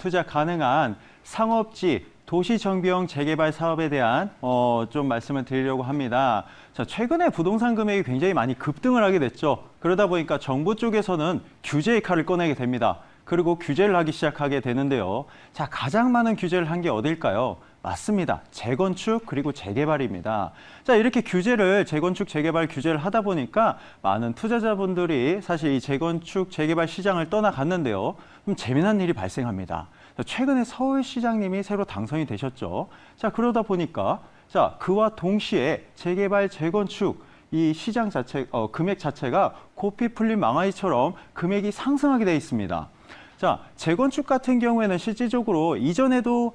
투자 가능한 상업지 도시정비형 재개발 사업에 대한 좀 말씀을 드리려고 합니다. 자, 최근에 부동산 금액이 굉장히 많이 급등을 하게 됐죠. 그러다 보니까 정부 쪽에서는 규제의 칼을 꺼내게 됩니다. 그리고 규제를 하기 시작하게 되는데요. 자, 가장 많은 규제를 한 게 어딜까요? 맞습니다. 재건축 그리고 재개발입니다. 자, 이렇게 규제를 재건축 재개발 규제를 하다 보니까 많은 투자자분들이 사실 이 재건축 재개발 시장을 떠나갔는데요. 좀 재미난 일이 발생합니다. 최근에 서울시장님이 새로 당선이 되셨죠. 자, 그러다 보니까 자, 그와 동시에 재개발 재건축 이 시장 자체 금액 자체가 고삐 풀린 망아이처럼 금액이 상승하게 돼 있습니다. 자, 재건축 같은 경우에는 실질적으로 이전에도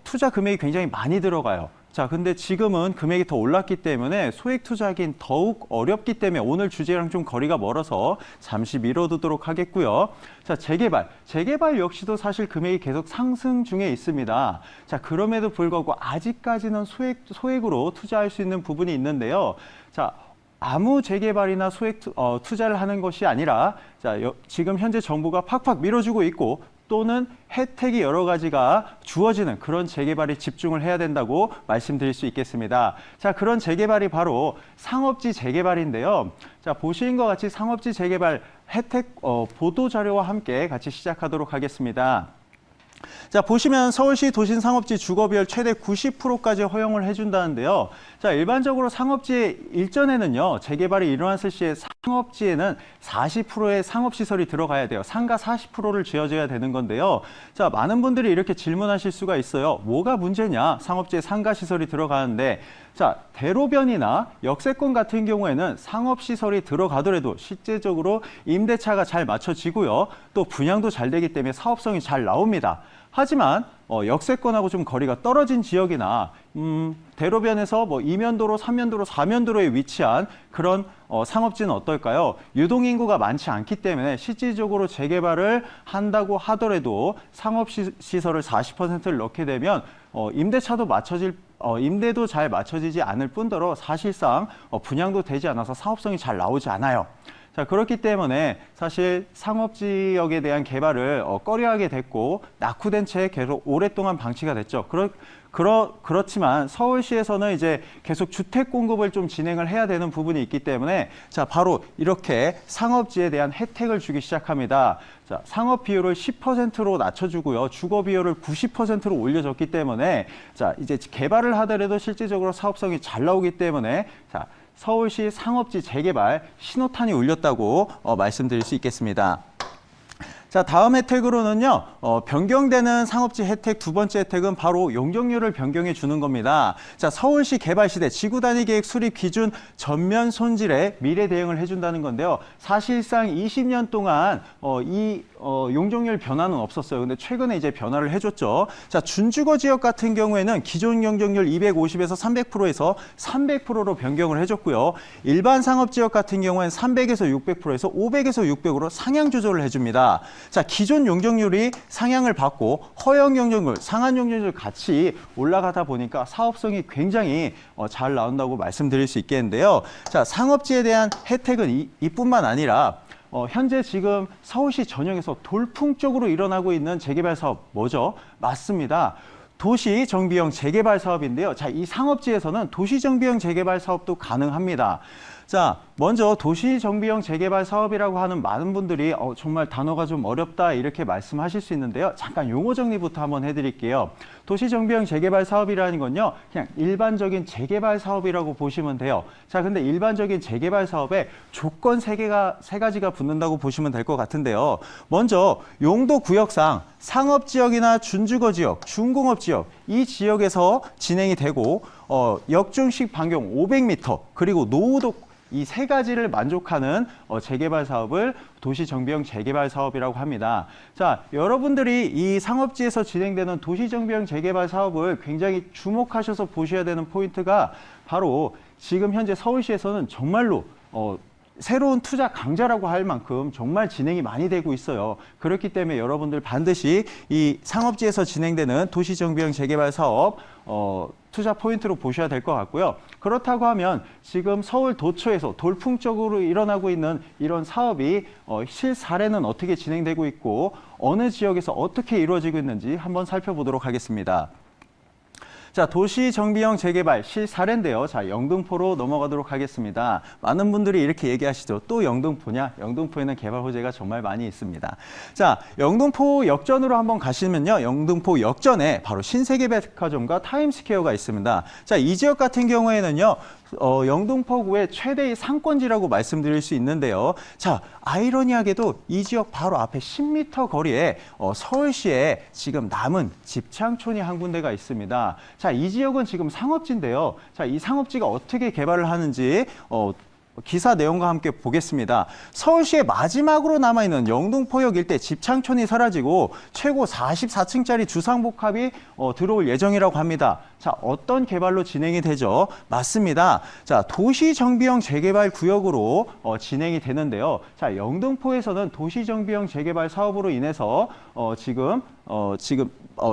투자 금액이 굉장히 많이 들어가요. 자, 근데 지금은 금액이 더 올랐기 때문에 소액 투자하기는 더욱 어렵기 때문에 오늘 주제랑 좀 거리가 멀어서 잠시 미뤄두도록 하겠고요. 자, 재개발 역시도 사실 금액이 계속 상승 중에 있습니다. 자, 그럼에도 불구하고 아직까지는 소액으로 투자할 수 있는 부분이 있는데요. 자, 아무 재개발이나 소액 투자를 하는 것이 아니라 자, 지금 현재 정부가 팍팍 밀어주고 있고 또는 혜택이 여러 가지가 주어지는 그런 재개발에 집중을 해야 된다고 말씀드릴 수 있겠습니다. 자, 그런 재개발이 바로 상업지 재개발인데요. 자, 보시는 것 같이 상업지 재개발 혜택 보도 자료와 함께 같이 시작하도록 하겠습니다. 자, 보시면 서울시 도심상업지 주거비율 최대 90%까지 허용을 해준다는데요. 자, 일반적으로 상업지의 일전에는요, 재개발이 일어났을 시에 상업지에는 40%의 상업시설이 들어가야 돼요. 상가 40%를 지어줘야 되는 건데요. 자, 많은 분들이 이렇게 질문하실 수가 있어요. 뭐가 문제냐? 상업지에 상가시설이 들어가는데. 자, 대로변이나 역세권 같은 경우에는 상업시설이 들어가더라도 실제적으로 임대차가 잘 맞춰지고요. 또 분양도 잘 되기 때문에 사업성이 잘 나옵니다. 하지만 역세권하고 좀 거리가 떨어진 지역이나 대로변에서 뭐 2면도로, 3면도로, 4면도로에 위치한 그런 상업지는 어떨까요? 유동인구가 많지 않기 때문에 실질적으로 재개발을 한다고 하더라도 상업시설을 40%를 넣게 되면 임대도 잘 맞춰지지 않을 뿐더러 사실상 분양도 되지 않아서 사업성이 잘 나오지 않아요. 자, 그렇기 때문에 사실 상업지역에 대한 개발을 꺼려하게 됐고 낙후된 채 계속 오랫동안 방치가 됐죠. 그렇지만 서울시에서는 이제 계속 주택 공급을 좀 진행을 해야 되는 부분이 있기 때문에 자, 바로 이렇게 상업지에 대한 혜택을 주기 시작합니다. 자, 상업 비율을 10%로 낮춰주고요. 주거 비율을 90%로 올려줬기 때문에 자, 이제 개발을 하더라도 실질적으로 사업성이 잘 나오기 때문에 자, 서울시 상업지 재개발 신호탄이 울렸다고 말씀드릴 수 있겠습니다. 자, 다음 혜택으로는요, 변경되는 상업지 혜택 두 번째 혜택은 바로 용적률을 변경해 주는 겁니다. 자, 서울시 개발 시대 지구 단위 계획 수립 기준 전면 손질에 미래 대응을 해준다는 건데요. 사실상 20년 동안 용적률 변화는 없었어요. 근데 최근에 이제 변화를 해줬죠. 자, 준주거 지역 같은 경우에는 기존 용적률 250에서 300%에서 300%로 변경을 해줬고요. 일반 상업 지역 같은 경우에는 300에서 600%에서 500에서 600으로 상향 조절을 해줍니다. 자, 기존 용적률이 상향을 받고 허용 용적률, 상한 용적률 같이 올라가다 보니까 사업성이 굉장히 잘 나온다고 말씀드릴 수 있겠는데요. 자, 상업지에 대한 혜택은 이뿐만 아니라 현재 지금 서울시 전역에서 돌풍적으로 일어나고 있는 재개발 사업 뭐죠? 맞습니다. 도시정비형 재개발 사업인데요. 자, 이 상업지에서는 도시정비형 재개발 사업도 가능합니다. 자, 먼저 도시정비형 재개발 사업이라고 하는 많은 분들이 정말 단어가 좀 어렵다 이렇게 말씀하실 수 있는데요. 잠깐 용어 정리부터 한번 해드릴게요. 도시정비형 재개발 사업이라는 건요, 그냥 일반적인 재개발 사업이라고 보시면 돼요. 자, 근데 일반적인 재개발 사업에 조건 세 가지가 붙는다고 보시면 될 것 같은데요. 먼저 용도 구역상 상업지역이나 준주거지역, 중공업지역 이 지역에서 진행이 되고 역중식 반경 500m 그리고 노후도 이 세 가지를 만족하는 재개발 사업을 도시정비형 재개발 사업이라고 합니다. 자, 여러분들이 이 상업지에서 진행되는 도시정비형 재개발 사업을 굉장히 주목하셔서 보셔야 되는 포인트가 바로 지금 현재 서울시에서는 정말로 새로운 투자 강자라고 할 만큼 정말 진행이 많이 되고 있어요. 그렇기 때문에 여러분들 반드시 이 상업지에서 진행되는 도시정비형 재개발 사업 투자 포인트로 보셔야 될 것 같고요. 그렇다고 하면 지금 서울 도처에서 돌풍적으로 일어나고 있는 이런 사업이 실사례는 어떻게 진행되고 있고 어느 지역에서 어떻게 이루어지고 있는지 한번 살펴보도록 하겠습니다. 자, 도시정비형 재개발 실사례인데요. 자, 영등포로 넘어가도록 하겠습니다. 많은 분들이 이렇게 얘기하시죠. 또 영등포냐? 영등포에는 개발 호재가 정말 많이 있습니다. 자, 영등포 역전으로 한번 가시면요. 영등포 역전에 바로 신세계백화점과 타임스퀘어가 있습니다. 자, 이 지역 같은 경우에는요. 영등포구의 최대의 상권지라고 말씀드릴 수 있는데요. 자, 아이러니하게도 이 지역 바로 앞에 10m 거리에 서울시에 지금 남은 집창촌이 한 군데가 있습니다. 자, 이 지역은 지금 상업지인데요. 자, 이 상업지가 어떻게 개발을 하는지 기사 내용과 함께 보겠습니다. 서울시의 마지막으로 남아있는 영등포역 일대 집창촌이 사라지고 최고 44층짜리 주상복합이 들어올 예정이라고 합니다. 자, 어떤 개발로 진행이 되죠? 맞습니다. 자, 도시정비형 재개발 구역으로 진행이 되는데요. 자, 영등포에서는 도시정비형 재개발 사업으로 인해서 지금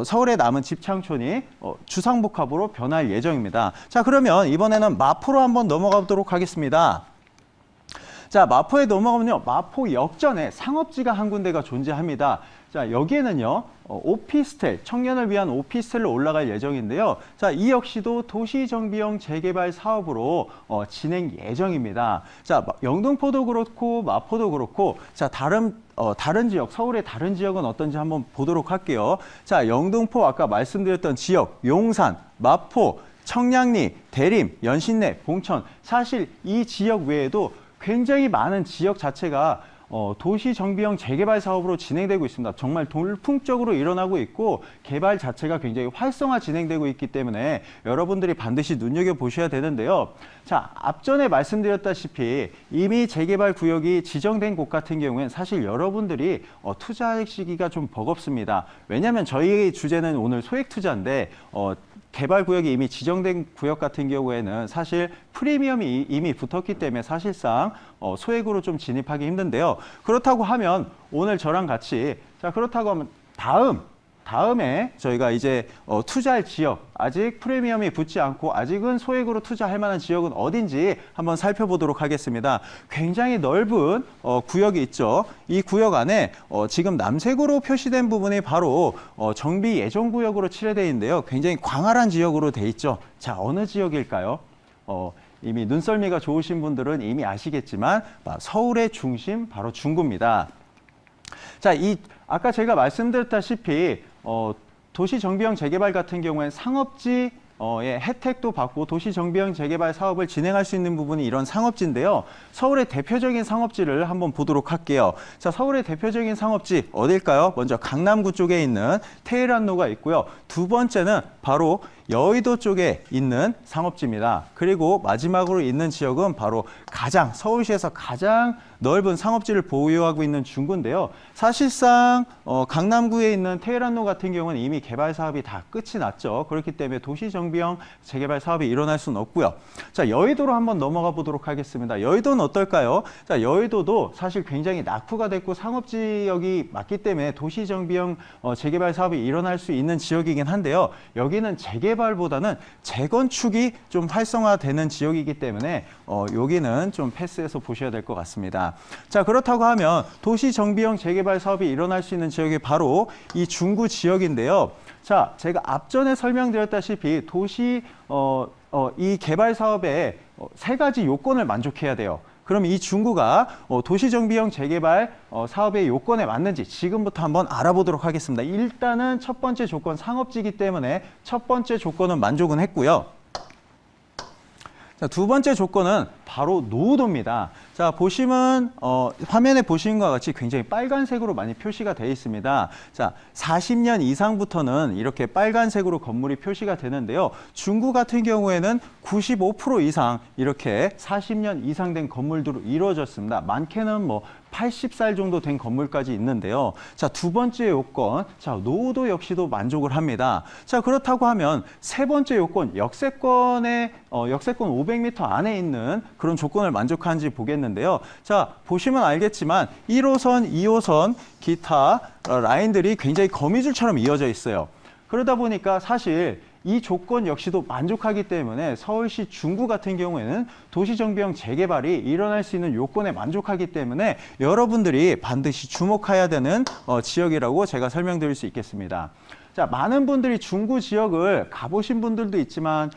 서울에 남은 집창촌이 주상복합으로 변할 예정입니다. 자, 그러면 이번에는 마포로 한번 넘어가도록 하겠습니다. 자, 마포에 넘어가면요. 마포 역전에 상업지가 한 군데가 존재합니다. 자, 여기에는요. 오피스텔, 청년을 위한 오피스텔로 올라갈 예정인데요. 자, 이 역시도 도시정비형 재개발 사업으로 진행 예정입니다. 자, 영등포도 그렇고 마포도 그렇고 자, 다른 지역, 서울의 다른 지역은 어떤지 한번 보도록 할게요. 자, 영등포 아까 말씀드렸던 지역, 용산, 마포, 청량리, 대림, 연신내, 봉천 사실 이 지역 외에도 굉장히 많은 지역 자체가 도시정비형 재개발 사업으로 진행되고 있습니다. 정말 돌풍적으로 일어나고 있고 개발 자체가 굉장히 활성화 진행되고 있기 때문에 여러분들이 반드시 눈여겨보셔야 되는데요. 자, 앞전에 말씀드렸다시피 이미 재개발 구역이 지정된 곳 같은 경우에는 사실 여러분들이 투자할 시기가 좀 버겁습니다. 왜냐하면 저희 주제는 오늘 소액 투자인데 개발 구역이 이미 지정된 구역 같은 경우에는 사실 프리미엄이 이미 붙었기 때문에 사실상 소액으로 좀 진입하기 힘든데요. 그렇다고 하면 오늘 저랑 같이 그렇다고 하면 다음에 저희가 이제 투자할 지역, 아직 프리미엄이 붙지 않고 아직은 소액으로 투자할 만한 지역은 어딘지 한번 살펴보도록 하겠습니다. 굉장히 넓은 구역이 있죠. 이 구역 안에 지금 남색으로 표시된 부분이 바로 정비 예정 구역으로 칠해되어 있는데요. 굉장히 광활한 지역으로 돼 있죠. 자, 어느 지역일까요? 이미 눈썰미가 좋으신 분들은 이미 아시겠지만 서울의 중심 바로 중구입니다. 자, 아까 제가 말씀드렸다시피 도시정비형 재개발 같은 경우에는 상업지의 혜택도 받고 도시정비형 재개발 사업을 진행할 수 있는 부분이 이런 상업지인데요. 서울의 대표적인 상업지를 한번 보도록 할게요. 자, 서울의 대표적인 상업지 어딜까요? 먼저 강남구 쪽에 있는 테헤란로가 있고요. 두 번째는 바로 여의도 쪽에 있는 상업지입니다. 그리고 마지막으로 있는 지역은 바로 서울시에서 가장 넓은 상업지를 보유하고 있는 중구인데요. 사실상 강남구에 있는 테헤란로 같은 경우는 이미 개발 사업이 다 끝이 났죠. 그렇기 때문에 도시정비형 재개발 사업이 일어날 수는 없고요. 자, 여의도로 한번 넘어가 보도록 하겠습니다. 여의도는 어떨까요? 자, 여의도도 사실 굉장히 낙후가 됐고 상업지역이 맞기 때문에 도시정비형 재개발 사업이 일어날 수 있는 지역이긴 한데요. 여기는 재개발보다는 재건축이 좀 활성화되는 지역이기 때문에 여기는 좀 패스해서 보셔야 될 것 같습니다. 자, 그렇다고 하면 도시정비형 재개발 사업이 일어날 수 있는 지역이 바로 이 중구 지역인데요. 자, 제가 앞전에 설명드렸다시피 이 개발 사업에 세 가지 요건을 만족해야 돼요. 그럼 이 중구가 도시정비형 재개발 사업의 요건에 맞는지 지금부터 한번 알아보도록 하겠습니다. 일단은 첫 번째 조건 상업지이기 때문에 첫 번째 조건은 만족은 했고요. 자, 두 번째 조건은 바로 노후도입니다. 자, 보시면 화면에 보시는 것과 같이 굉장히 빨간색으로 많이 표시가 되어 있습니다. 자, 40년 이상부터는 이렇게 빨간색으로 건물이 표시가 되는데요. 중구 같은 경우에는 95% 이상 이렇게 40년 이상 된 건물들로 이루어졌습니다. 많게는 80살 정도 된 건물까지 있는데요. 자, 두 번째 요건, 자, 노후도 역시도 만족을 합니다. 자, 그렇다고 하면 세 번째 요건, 역세권 500m 안에 있는 그런 조건을 만족하는지 보겠는데요. 자, 보시면 알겠지만 1호선, 2호선 기타 라인들이 굉장히 거미줄처럼 이어져 있어요. 그러다 보니까 사실 이 조건 역시도 만족하기 때문에 서울시 중구 같은 경우에는 도시정비형 재개발이 일어날 수 있는 요건에 만족하기 때문에 여러분들이 반드시 주목해야 되는 지역이라고 제가 설명드릴 수 있겠습니다. 자, 많은 분들이 중구 지역을 가보신 분들도 있지만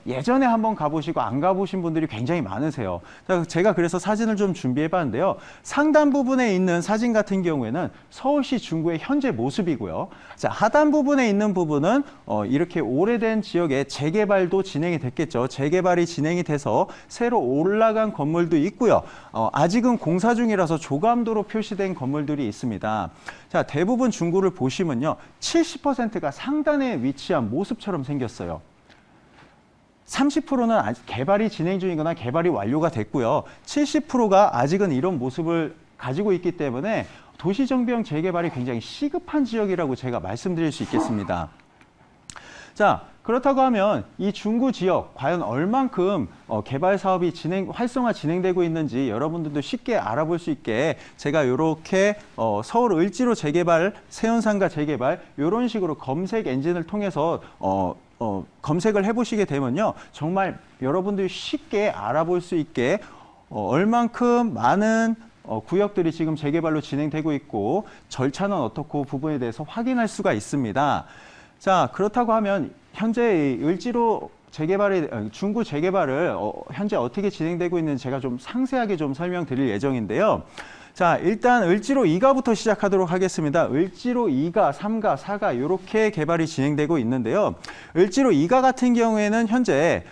예전에 한번 가보시고 안 가보신 분들이 굉장히 많으세요. 자, 제가 그래서 사진을 좀 준비해 봤는데요. 상단 부분에 있는 사진 같은 경우에는 서울시 중구의 현재 모습이고요. 자, 하단 부분에 있는 부분은 이렇게 오래된 지역에 재개발도 진행이 됐겠죠. 재개발이 진행이 돼서 새로 올라간 건물도 있고요. 아직은 공사 중이라서 조감도로 표시된 건물들이 있습니다. 자, 대부분 중구를 보시면요. 70%가 상단에 위치한 모습처럼 생겼어요. 30%는 아직 개발이 진행 중이거나 개발이 완료가 됐고요. 70%가 아직은 이런 모습을 가지고 있기 때문에 도시정비형 재개발이 굉장히 시급한 지역이라고 제가 말씀드릴 수 있겠습니다. 자, 그렇다고 하면 이 중구 지역 과연 얼만큼 개발 사업이 활성화 진행되고 있는지 여러분들도 쉽게 알아볼 수 있게 제가 이렇게 서울 을지로 재개발, 세운상가 재개발 이런 식으로 검색 엔진을 통해서 검색을 해보시게 되면요. 정말 여러분들이 쉽게 알아볼 수 있게 얼만큼 많은 구역들이 지금 재개발로 진행되고 있고 절차는 어떻고 부분에 대해서 확인할 수가 있습니다. 자, 그렇다고 하면 현재 을지로 중구 재개발을 현재 어떻게 진행되고 있는지 제가 좀 상세하게 좀 설명드릴 예정인데요. 자, 일단 을지로 2가부터 시작하도록 하겠습니다. 을지로 2가, 3가, 4가 이렇게 개발이 진행되고 있는데요. 을지로 2가 같은 경우에는 현재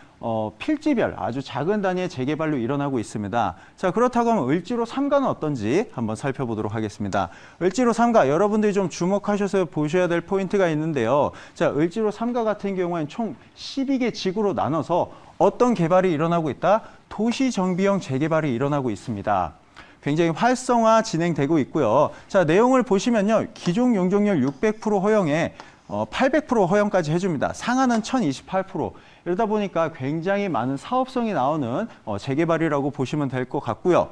필지별 아주 작은 단위의 재개발로 일어나고 있습니다. 자, 그렇다고 하면 을지로 3가는 어떤지 한번 살펴보도록 하겠습니다. 을지로 3가 여러분들이 좀 주목하셔서 보셔야 될 포인트가 있는데요. 자, 을지로 3가 같은 경우에는 총 12개 지구로 나눠서 어떤 개발이 일어나고 있다? 도시정비형 재개발이 일어나고 있습니다. 굉장히 활성화 진행되고 있고요. 자, 내용을 보시면요. 기존 용적률 600% 허용에 800% 허용까지 해줍니다. 상한은 1028%. 이러다 보니까 굉장히 많은 사업성이 나오는 재개발이라고 보시면 될 것 같고요.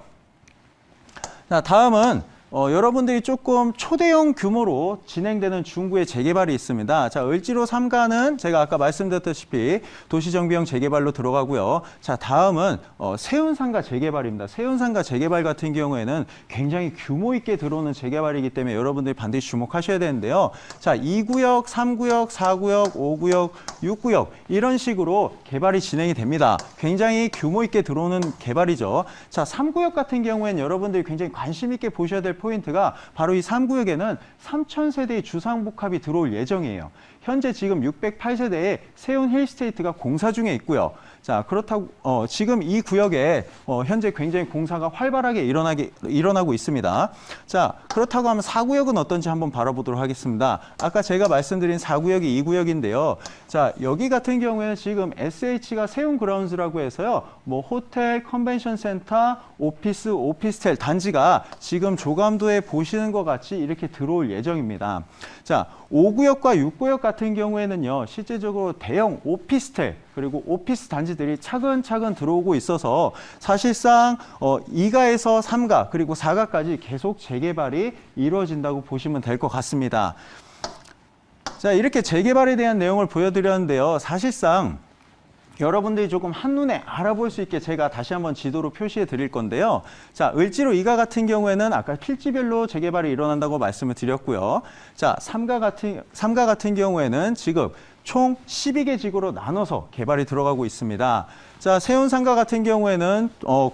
자, 다음은 여러분들이 조금 초대형 규모로 진행되는 중구의 재개발이 있습니다. 자, 을지로 3가는 제가 아까 말씀드렸다시피 도시정비형 재개발로 들어가고요. 자, 다음은 세운상가 재개발입니다. 세운상가 재개발 같은 경우에는 굉장히 규모 있게 들어오는 재개발이기 때문에 여러분들이 반드시 주목하셔야 되는데요. 자, 2구역, 3구역, 4구역, 5구역, 6구역 이런 식으로 개발이 진행이 됩니다. 굉장히 규모 있게 들어오는 개발이죠. 자, 3구역 같은 경우에는 여러분들이 굉장히 관심 있게 보셔야 될 포인트가 바로 이 3구역에는 3000세대의 주상복합이 들어올 예정이에요. 현재 지금 608세대의 세운 힐스테이트가 공사 중에 있고요. 자, 그렇다고 지금 이 구역에 현재 굉장히 공사가 활발하게 일어나고 있습니다. 자, 그렇다고 하면 4구역은 어떤지 한번 바라보도록 하겠습니다. 아까 제가 말씀드린 4구역이 2구역인데요. 자, 여기 같은 경우에는 지금 SH가 세운 그라운드라고 해서요. 뭐 호텔, 컨벤션 센터, 오피스텔 단지가 지금 조감도에 보시는 것 같이 이렇게 들어올 예정입니다. 자, 5구역과 6구역 같은 경우에는요. 실제적으로 대형 오피스텔 그리고 오피스 단지들이 차근차근 들어오고 있어서 사실상 2가에서 3가 그리고 4가까지 계속 재개발이 이루어진다고 보시면 될 것 같습니다. 자, 이렇게 재개발에 대한 내용을 보여드렸는데요. 사실상 여러분들이 조금 한눈에 알아볼 수 있게 제가 다시 한번 지도로 표시해 드릴 건데요. 자, 을지로 2가 같은 경우에는 아까 필지별로 재개발이 일어난다고 말씀을 드렸고요. 자, 3가 같은 경우에는 지금 총 12개 지구로 나눠서 개발이 들어가고 있습니다. 자, 세운상가 같은 경우에는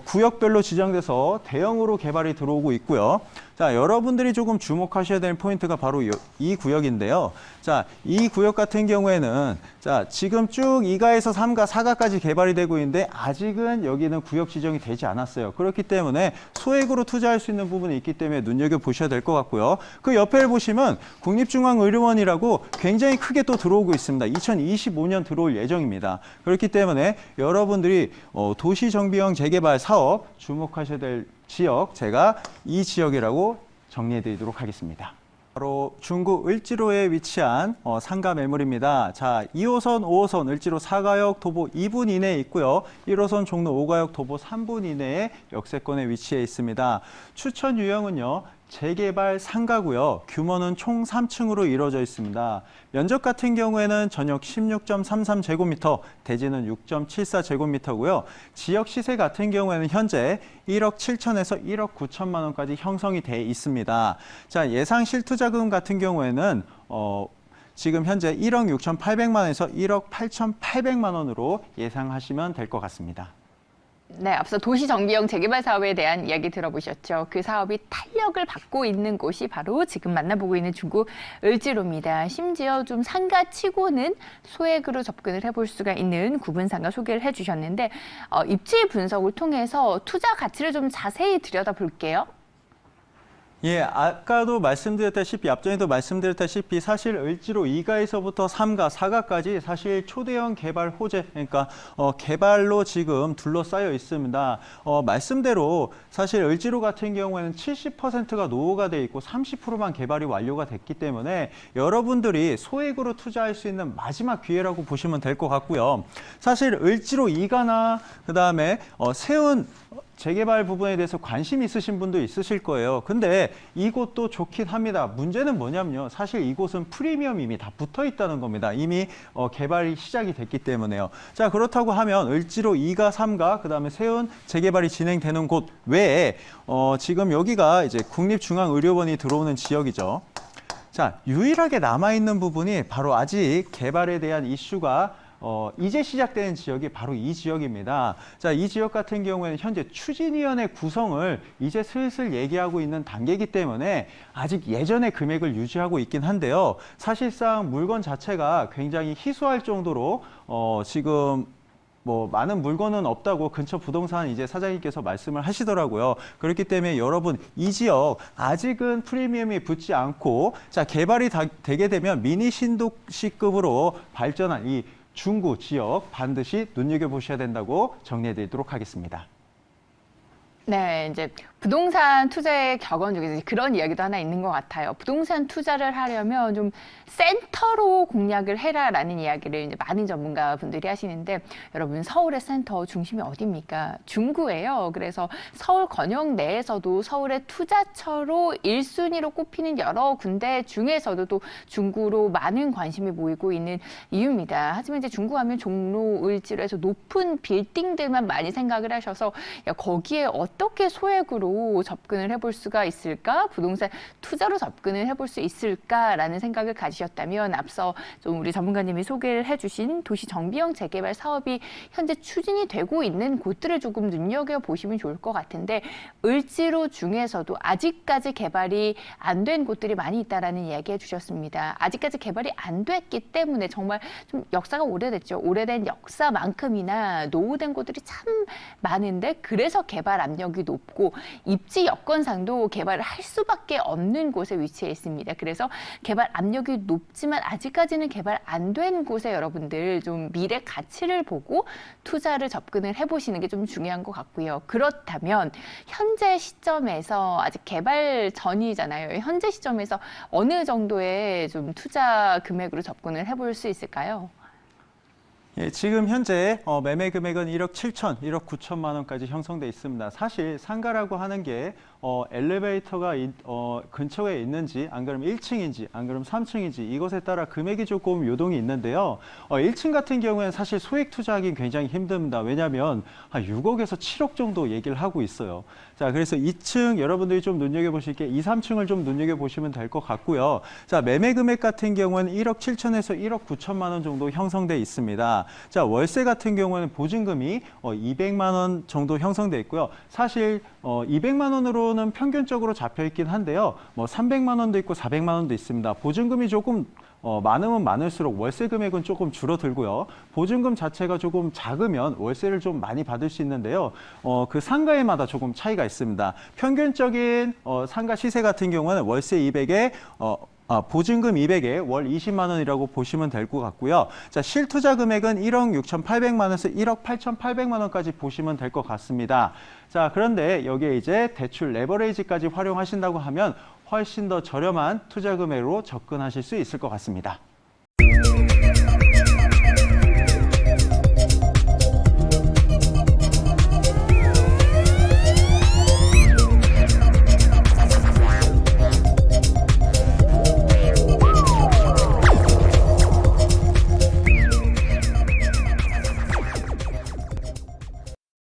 구역별로 지정돼서 대형으로 개발이 들어오고 있고요. 자, 여러분들이 조금 주목하셔야 될 포인트가 바로 이 구역인데요. 자, 이 구역 같은 경우에는 자, 지금 쭉 2가에서 3가, 4가까지 개발이 되고 있는데 아직은 여기는 구역 지정이 되지 않았어요. 그렇기 때문에 소액으로 투자할 수 있는 부분이 있기 때문에 눈여겨보셔야 될 것 같고요. 그 옆에 보시면 국립중앙의료원이라고 굉장히 크게 또 들어오고 있습니다. 2025년 들어올 예정입니다. 그렇기 때문에 여러분 여러분들이 도시정비형 재개발 사업 주목하셔야 될 지역, 제가 이 지역이라고 정리해 드리도록 하겠습니다. 바로 중구 을지로에 위치한 상가 매물입니다. 자, 2호선, 5호선 을지로 4가역 도보 2분 이내에 있고요. 1호선 종로 5가역 도보 3분 이내에 역세권에 위치해 있습니다. 추천 유형은요, 재개발 상가고요. 규모는 총 3층으로 이루어져 있습니다. 면적 같은 경우에는 전역 16.33제곱미터, 대지는 6.74제곱미터고요. 지역 시세 같은 경우에는 현재 1억 7천에서 1억 9천만 원까지 형성이 돼 있습니다. 자, 예상 실투자금 같은 경우에는 지금 현재 1억 6,800만 원에서 1억 8,800만 원으로 예상하시면 될 것 같습니다. 네, 앞서 도시정비형 재개발 사업에 대한 이야기 들어보셨죠. 그 사업이 탄력을 받고 있는 곳이 바로 지금 만나보고 있는 중구 을지로입니다. 심지어 좀 상가치고는 소액으로 접근을 해볼 수가 있는 구분 상가 소개를 해주셨는데 입지 분석을 통해서 투자 가치를 좀 자세히 들여다볼게요. 예, 아까도 말씀드렸다시피, 앞전에도 말씀드렸다시피 사실 을지로 2가에서부터 3가, 4가까지 사실 초대형 개발 호재, 그러니까 개발로 지금 둘러싸여 있습니다. 말씀대로 사실 을지로 같은 경우에는 70%가 노후가 돼 있고 30%만 개발이 완료가 됐기 때문에 여러분들이 소액으로 투자할 수 있는 마지막 기회라고 보시면 될 것 같고요. 사실 을지로 2가나 그다음에 세운 재개발 부분에 대해서 관심 있으신 분도 있으실 거예요. 근데 이곳도 좋긴 합니다. 문제는 뭐냐면요. 사실 이곳은 프리미엄 이미 다 붙어 있다는 겁니다. 이미 개발이 시작이 됐기 때문에요. 자, 그렇다고 하면 을지로 2가, 3가, 그다음에 세운 재개발이 진행되는 곳 외에 지금 여기가 이제 국립중앙의료원이 들어오는 지역이죠. 자, 유일하게 남아있는 부분이 바로 아직 개발에 대한 이슈가 이제 시작되는 지역이 바로 이 지역입니다. 자, 이 지역 같은 경우에는 현재 추진위원회 구성을 이제 슬슬 얘기하고 있는 단계이기 때문에 아직 예전의 금액을 유지하고 있긴 한데요. 사실상 물건 자체가 굉장히 희소할 정도로 지금 많은 물건은 없다고 근처 부동산 이제 사장님께서 말씀을 하시더라고요. 그렇기 때문에 여러분 이 지역 아직은 프리미엄이 붙지 않고 자, 개발이 되게 되면 미니 신도시급으로 발전한 이 중구 지역 반드시 눈여겨보셔야 된다고 정리해드리도록 하겠습니다. 네, 이제 부동산 투자의 격언 중에서 그런 이야기도 하나 있는 것 같아요. 부동산 투자를 하려면 좀 센터로 공략을 해라라는 이야기를 이제 많은 전문가분들이 하시는데 여러분 서울의 센터 중심이 어디입니까? 중구예요. 그래서 서울 권역 내에서도 서울의 투자처로 1순위로 꼽히는 여러 군데 중에서도 또 중구로 많은 관심이 모이고 있는 이유입니다. 하지만 이제 중구 하면 종로, 을지로에서 높은 빌딩들만 많이 생각을 하셔서 야, 거기에 어떻게 소액으로 접근을 해볼 수가 있을까? 부동산 투자로 접근을 해볼 수 있을까라는 생각을 가지셨다면 앞서 좀 우리 전문가님이 소개를 해주신 도시정비형 재개발 사업이 현재 추진이 되고 있는 곳들을 조금 눈여겨보시면 좋을 것 같은데 을지로 중에서도 아직까지 개발이 안 된 곳들이 많이 있다라는 이야기 해주셨습니다. 아직까지 개발이 안 됐기 때문에 정말 좀 역사가 오래됐죠. 오래된 역사만큼이나 노후된 곳들이 참 많은데 그래서 개발 압력이 높고 입지 여건상도 개발을 할 수밖에 없는 곳에 위치해 있습니다. 그래서 개발 압력이 높지만 아직까지는 개발 안 된 곳에 여러분들 좀 미래 가치를 보고 투자를 접근을 해보시는 게 좀 중요한 것 같고요. 그렇다면 현재 시점에서 아직 개발 전이잖아요. 현재 시점에서 어느 정도의 좀 투자 금액으로 접근을 해볼 수 있을까요? 예, 지금 현재 매매 금액은 1억 7천, 1억 9천만 원까지 형성돼 있습니다. 사실 상가라고 하는 게 엘리베이터가 근처에 있는지 안 그러면 1층인지 안 그러면 3층인지 이것에 따라 금액이 조금 요동이 있는데요. 1층 같은 경우에는 사실 소액 투자하기 굉장히 힘듭니다. 왜냐하면 한 6억에서 7억 정도 얘기를 하고 있어요. 자, 그래서 2층 여러분들이 좀 눈여겨보실 게 2, 3층을 좀 눈여겨보시면 될 것 같고요. 자, 매매 금액 같은 경우는 1억 7천에서 1억 9천만 원 정도 형성돼 있습니다. 자, 월세 같은 경우는 보증금이 200만 원 정도 형성돼 있고요. 사실 200만 원으로는 평균적으로 잡혀 있긴 한데요. 300만 원도 있고 400만 원도 있습니다. 보증금이 조금 많으면 많을수록 월세 금액은 조금 줄어들고요. 보증금 자체가 조금 작으면 월세를 좀 많이 받을 수 있는데요. 그 상가에마다 조금 차이가 있습니다. 평균적인 상가 시세 같은 경우는 월세 200에 보증금 200에 월 20만 원이라고 보시면 될 것 같고요. 자, 실투자 금액은 1억 6,800만 원에서 1억 8,800만 원까지 보시면 될 것 같습니다. 자, 그런데 여기에 이제 대출 레버리지까지 활용하신다고 하면 훨씬 더 저렴한 투자 금액으로 접근하실 수 있을 것 같습니다.